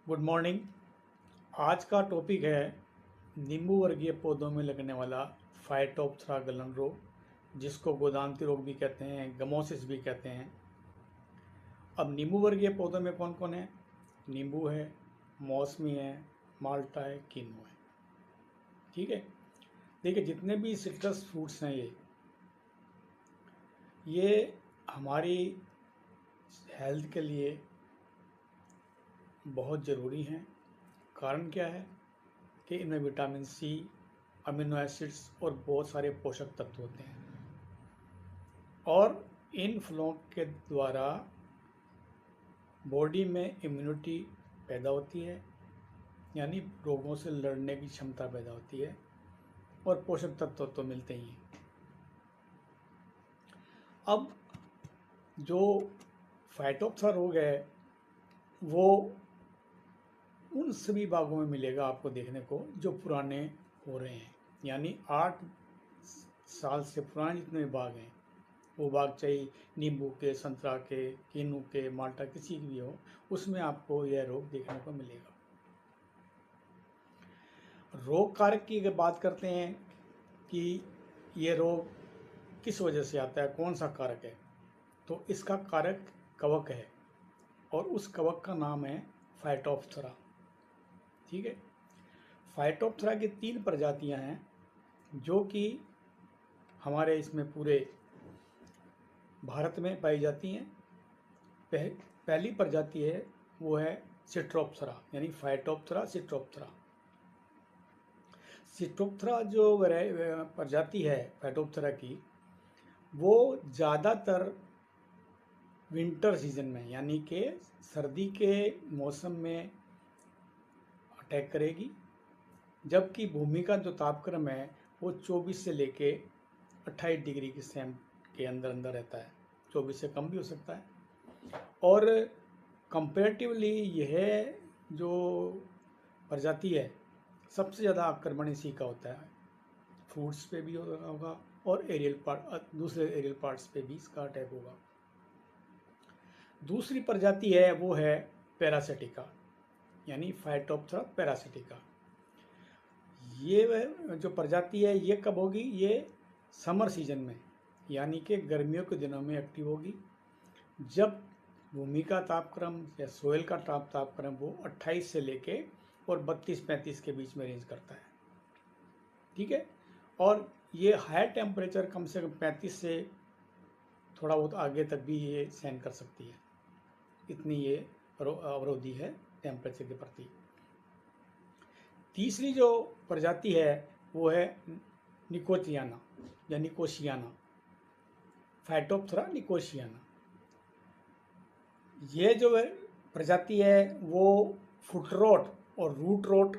Good morning. आज का topic है नींबू वर्गीय पौधों में लगने वाला फाइटोप्थरा गलन रोग, जिसको गोदांती रोग भी कहते हैं, गमोसिस भी कहते हैं। अब नींबू वर्गीय पौधों में कौन कौन है? नींबू है, मौसमी है, माल्टा है, किन्नू है। ठीक है। देखिए, जितने भी सिट्रस फ्रूट्स हैं ये हमारी हेल्थ के लिए बहुत ज़रूरी हैं। कारण क्या है कि इनमें विटामिन सी, अमीनो एसिड्स और बहुत सारे पोषक तत्व होते हैं, और इन फलों के द्वारा बॉडी में इम्यूनिटी पैदा होती है, यानी रोगों से लड़ने की क्षमता पैदा होती है, और पोषक तत्व तो मिलते ही हैं। अब जो फाइटोप्थरा रोग है वो उन सभी बागों में मिलेगा आपको देखने को जो पुराने हो रहे हैं, यानी 8 साल से पुराने जितने भी बाग हैं, वो बाग चाहे नींबू के, संतरा के, किन्नू के, माल्टा किसी की भी हो, उसमें आपको यह रोग देखने को मिलेगा। रोग कारक की अगर बात करते हैं कि ये रोग किस वजह से आता है, कौन सा कारक है, तो इसका कारक कवक है, और उस कवक का नाम है फाइटोप्थरा। ठीक है। फाइटोप्थरा की 3 प्रजातियां हैं जो कि हमारे इसमें पूरे भारत में पाई जाती हैं। पहली प्रजाति है वो है सिट्रोप्थरा, यानी फाइटोप्थरा सिट्रोप्थरा। सिट्रोप्थरा जो प्रजाति है फाइटोप्थरा की, वो ज़्यादातर विंटर सीजन में, यानी कि सर्दी के मौसम में अटैक करेगी, जबकि भूमि का जो तापक्रम है वो 24 से लेके 28 डिग्री के सेम के अंदर अंदर रहता है। 24 से कम भी हो सकता है। और कंपैरेटिवली यह जो प्रजाति है सबसे ज़्यादा आक्रमण इसी का होता है। फ्रूट्स पे भी होगा और एरियल पार्ट, दूसरे एरियल पार्ट्स पे भी इसका अटैक होगा। दूसरी प्रजाति है वो है पैरासिटिका, यानी फाइटोप्थरा पैरासिटिका। ये जो प्रजाति है ये कब होगी? ये समर सीजन में, यानी कि गर्मियों के दिनों में एक्टिव होगी, जब भूमि का तापक्रम या सोयल का तापक्रम वो 28 से लेके और 32-35 के बीच में रेंज करता है। ठीक है। और ये हाई टेम्परेचर कम से कम 35 से थोड़ा बहुत आगे तक भी ये सहन कर सकती है, इतनी ये अवरोधी है टेम्परेचर के प्रति। तीसरी जो प्रजाति है वो है निकोटियाना या निकोशियाना, फाइटोप्थरा निकोशियाना। ये जो प्रजाति है वो फुट रोट और रूट रोट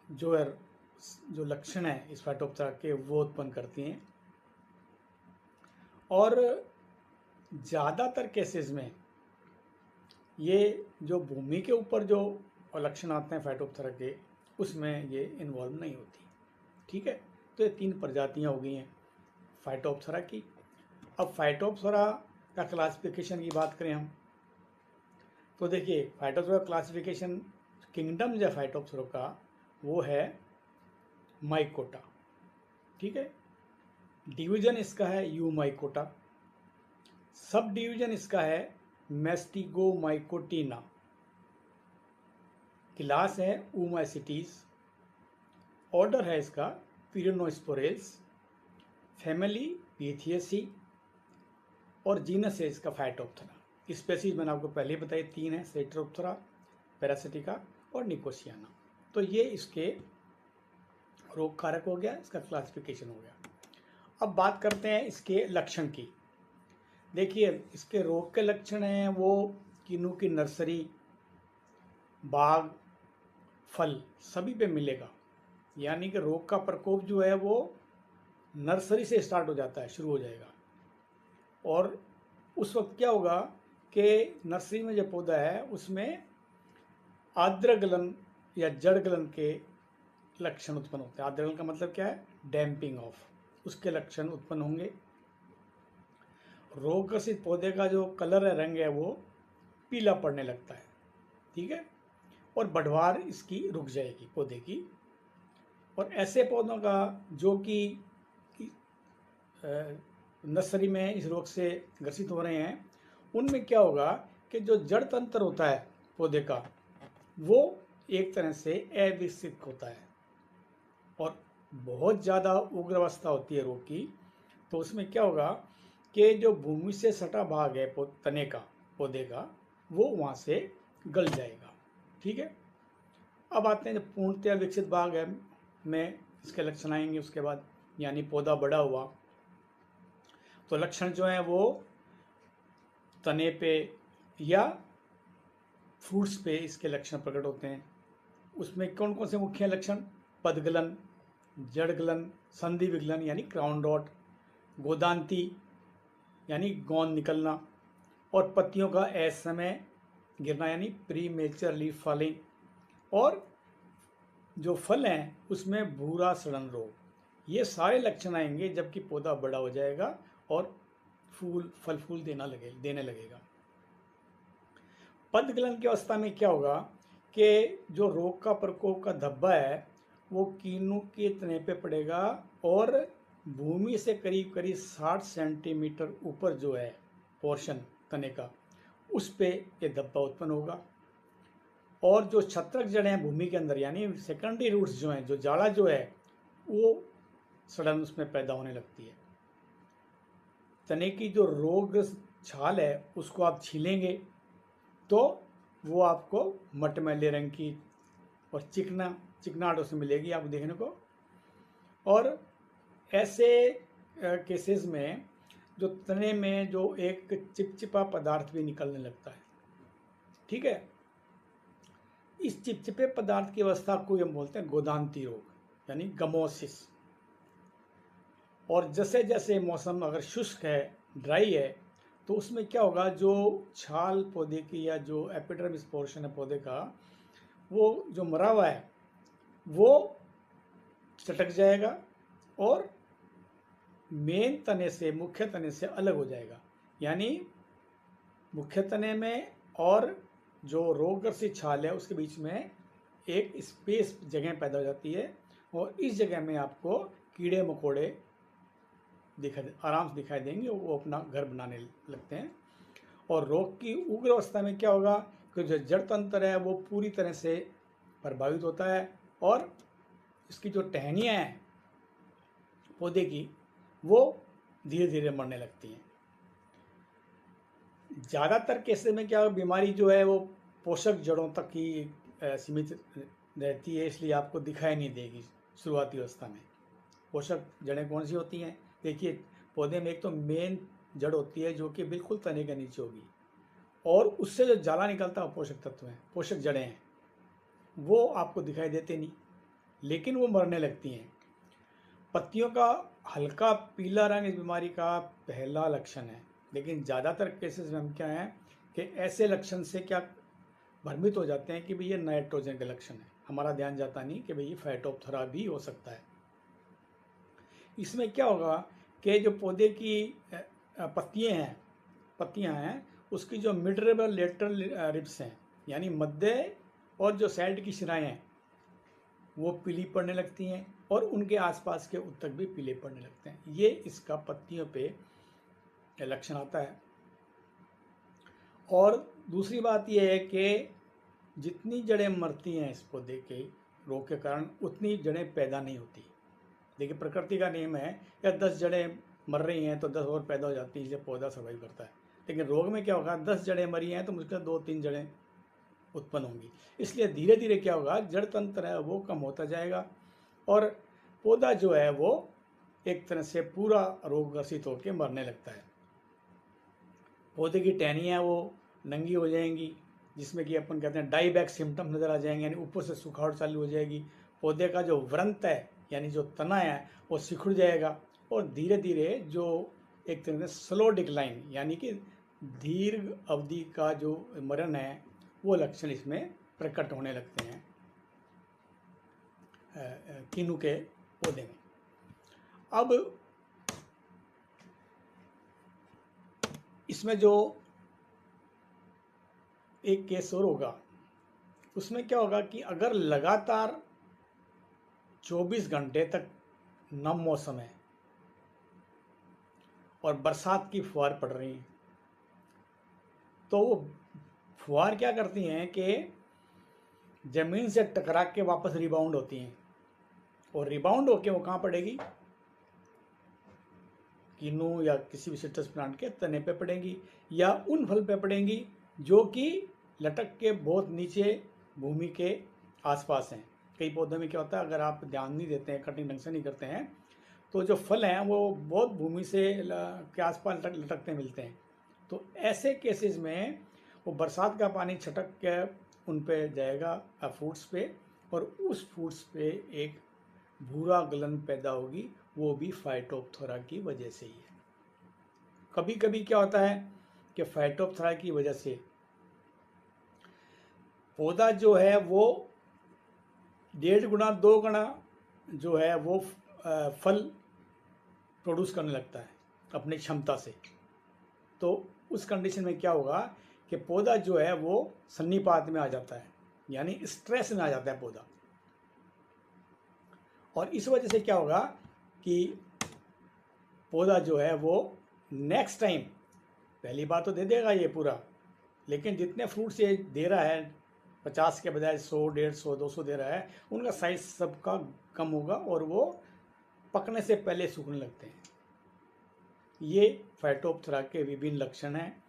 जो लक्षण है इस फाइटोप्थरा के वो उत्पन्न करती हैं, और ज़्यादातर केसेस में ये जो भूमि के ऊपर जो लक्षण आते हैं फाइटोप्थरा के, उसमें ये इन्वॉल्व नहीं होती। ठीक है। तो ये 3 प्रजातियां हो गई हैं फाइटोप्थरा की। अब फाइटोप्थरा का क्लासिफिकेशन की बात करें हम, तो देखिए फाइटोप्थरा क्लासिफिकेशन किंगडम जो फाइटोप्थरा का वो है माइकोटा। ठीक है। डिवीजन इसका है यू माइकोटा, सब डिवीजन इसका है मैस्टिगोमाइकोटिना, क्लास है ऊमाइसिटीज, ऑर्डर है इसका पिरेनोस्पोरेल्स, फैमिली पिथियेसी, और जीनस है इसका फाइटोप्थरा। स्पेसीज मैंने आपको पहले बताई 3 है, सिट्रोप्थरा, पैरासिटिका और निकोशियाना। तो ये इसके रोग कारक हो गया, इसका क्लासिफिकेशन हो गया। अब बात करते हैं इसके लक्षण की। देखिए, इसके रोग के लक्षण हैं वो किन्नू की नर्सरी, बाग, फल सभी पे मिलेगा, यानी कि रोग का प्रकोप जो है वो नर्सरी से स्टार्ट हो जाता है, शुरू हो जाएगा। और उस वक्त क्या होगा कि नर्सरी में जो पौधा है उसमें आर्द्र गलन या जड़ गलन के लक्षण उत्पन्न होते हैं। आर्द्र गलन का मतलब क्या है? डैम्पिंग ऑफ, उसके लक्षण उत्पन्न होंगे। रोग ग्रसित पौधे का जो कलर है, रंग है, वो पीला पड़ने लगता है। ठीक है, और बढ़वार इसकी रुक जाएगी पौधे की। और ऐसे पौधों का जो कि नर्सरी में इस रोग से ग्रसित हो रहे हैं, उनमें क्या होगा कि जो जड़ तंत्र होता है पौधे का वो एक तरह से अविकसित होता है और बहुत ज़्यादा उग्र अवस्था होती है रोग की। तो उसमें क्या होगा कि जो भूमि से सटा भाग है तने का पौधे का वो वहाँ से गल जाएगा। ठीक है, अब आते हैं जब पूर्णतया विकसित भाग है में इसके लक्षण आएंगे उसके बाद, यानी पौधा बड़ा हुआ तो लक्षण जो है वो तने पे या फ्रूट्स पे इसके लक्षण प्रकट होते हैं। उसमें कौन कौन से मुख्य लक्षण? पदगलन, जड़गलन, संधि विगलन यानी क्राउन रॉट, गोदांती यानी गोंद निकलना, और पत्तियों का असमय गिरना यानी प्री मेचर लीफ फॉलिंग, और जो फल हैं उसमें भूरा सड़न रोग। ये सारे लक्षण आएंगे जबकि पौधा बड़ा हो जाएगा और फल फूल देने लगेगा। पदगलन की अवस्था में क्या होगा कि जो रोग का प्रकोप का धब्बा है वो कीनू के तने पे पड़ेगा और भूमि से करीब करीब 60 सेंटीमीटर ऊपर जो है पोर्शन तने का, उस पे ये धब्बा उत्पन्न होगा। और जो छत्रक जड़ें हैं भूमि के अंदर यानी सेकेंडरी रूट्स जो हैं, जो जाड़ा जो है वो सड़न उसमें पैदा होने लगती है। तने की जो रोगग्रस्त छाल है उसको आप छीलेंगे तो वो आपको मटमैले रंग की और चिकनाहट उसमें मिलेगी आपको देखने को। और ऐसे केसेस में जो तने में जो एक चिपचिपा पदार्थ भी निकलने लगता है। ठीक है, इस चिपचिपे पदार्थ की अवस्था को हम बोलते हैं गोदांती रोग यानी गमोसिस। और जैसे जैसे मौसम अगर शुष्क है, ड्राई है, तो उसमें क्या होगा, जो छाल पौधे की या जो एपिडर्मिस पोर्शन है पौधे का वो जो मरा हुआ है वो चटक जाएगा और मेन तने से, मुख्य तने से अलग हो जाएगा। यानी मुख्य तने में और जो रोगग्रसित छाल है उसके बीच में एक स्पेस जगह पैदा हो जाती है और इस जगह में आपको कीड़े मकोड़े आराम से दिखाई देंगे, वो अपना घर बनाने लगते हैं। और रोग की उग्र अवस्था में क्या होगा कि जो जड़ तंत्र है वो पूरी तरह से प्रभावित होता है और इसकी जो टहनियाँ हैं पौधे की वो धीरे धीरे मरने लगती हैं। ज़्यादातर केसेस में क्या बीमारी जो है वो पोषक जड़ों तक ही सीमित रहती है, इसलिए आपको दिखाई नहीं देगी शुरुआती अवस्था में। पोषक जड़ें कौन सी होती हैं? देखिए, पौधे में एक तो मेन जड़ होती है जो कि बिल्कुल तने के नीचे होगी और उससे जो जाला निकलता है पोषक तत्व हैं, पोषक जड़ें हैं, वो आपको दिखाई देते नहीं लेकिन वो मरने लगती हैं। पत्तियों का हल्का पीला रंग इस बीमारी का पहला लक्षण है, लेकिन ज़्यादातर केसेस में हम क्या हैं कि ऐसे लक्षण से क्या भ्रमित हो जाते हैं कि भाई ये नाइट्रोजन के लक्षण है। हमारा ध्यान जाता नहीं कि भाई ये फाइटोप्थोरा भी हो सकता है। इसमें क्या होगा कि जो पौधे की पत्तियां हैं उसकी जो मिडरेबल लेटरल रिब्स हैं यानी मध्य और जो साइड की शिराएं हैं वो पीली पड़ने लगती हैं और उनके आसपास के उत्तक भी पीले पड़ने लगते हैं। ये इसका पत्तियों पे लक्षण आता है। और दूसरी बात यह है कि जितनी जड़ें मरती हैं इस पौधे के रोग के कारण उतनी जड़ें पैदा नहीं होती। देखिए, प्रकृति का नियम है या 10 जड़ें मर रही हैं तो 10 और पैदा हो जाती है, इसलिए पौधा सर्वाइव करता है। लेकिन रोग में क्या होगा, 10 जड़ें मरी हैं तो मुश्किल 2-3 जड़ें उत्पन्न होंगी। इसलिए धीरे धीरे क्या होगा, जड़ तंत्र है वो कम होता जाएगा और पौधा जो है वो एक तरह से पूरा रोग ग्रसित होकर मरने लगता है। पौधे की टहनियाँ वो नंगी हो जाएंगी, जिसमें कि अपन कहते हैं डाईबैक सिम्टम नज़र आ जाएंगे, यानी ऊपर से सुखावट चालू हो जाएगी। पौधे का जो वृंत है यानी जो तना है वो सिकुड़ जाएगा और धीरे धीरे जो एक तरह से स्लो डिक्लाइन यानी कि दीर्घ अवधि का जो मरण है वो लक्षण इसमें प्रकट होने लगते हैं किन्नू के पौधे में। अब इसमें जो एक केस और होगा उसमें क्या होगा कि अगर लगातार 24 घंटे तक नम मौसम है और बरसात की फुहार पड़ रही है, तो वो फुहार क्या करती हैं कि ज़मीन से टकरा के वापस रिबाउंड होती हैं, और रिबाउंड होके वो कहाँ पड़ेगी, किन्नू या किसी भी सिट्रस प्लांट के तने पे पड़ेंगी, या उन फल पे पड़ेंगी जो कि लटक के बहुत नीचे भूमि के आसपास हैं। कई पौधों में क्या होता है, अगर आप ध्यान नहीं देते हैं, कटिंग ढंग से नहीं करते हैं, तो जो फल हैं वो बहुत भूमि से के आसपास लटकते मिलते हैं। तो ऐसे केसेस में वो बरसात का पानी छटक के उन पे जाएगा फ्रूट्स पे, और उस फ्रूट्स पे एक भूरा गलन पैदा होगी, वो भी फाइटोप्थोरा की वजह से ही है। कभी कभी क्या होता है कि फाइटोप्थोरा की वजह से पौधा जो है वो 1.5 गुना 2 गुना जो है वो फल प्रोड्यूस करने लगता है अपनी क्षमता से। तो उस कंडीशन में क्या होगा कि पौधा जो है वो सन्निपात में आ जाता है, यानी स्ट्रेस में आ जाता है पौधा, और इस वजह से क्या होगा कि पौधा जो है वो नेक्स्ट टाइम पहली बार तो दे देगा ये पूरा, लेकिन जितने फ्रूट्स ये दे रहा है 50 के बजाय 100, 150, 200 दे रहा है, उनका साइज सबका कम होगा और वो पकने से पहले सूखने लगते हैं। ये फाइटोप्थोरा के विभिन्न लक्षण हैं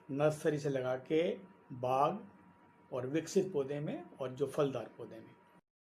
नर्सरी से लगा के बाग और विकसित पौधे में और जो फलदार पौधे में।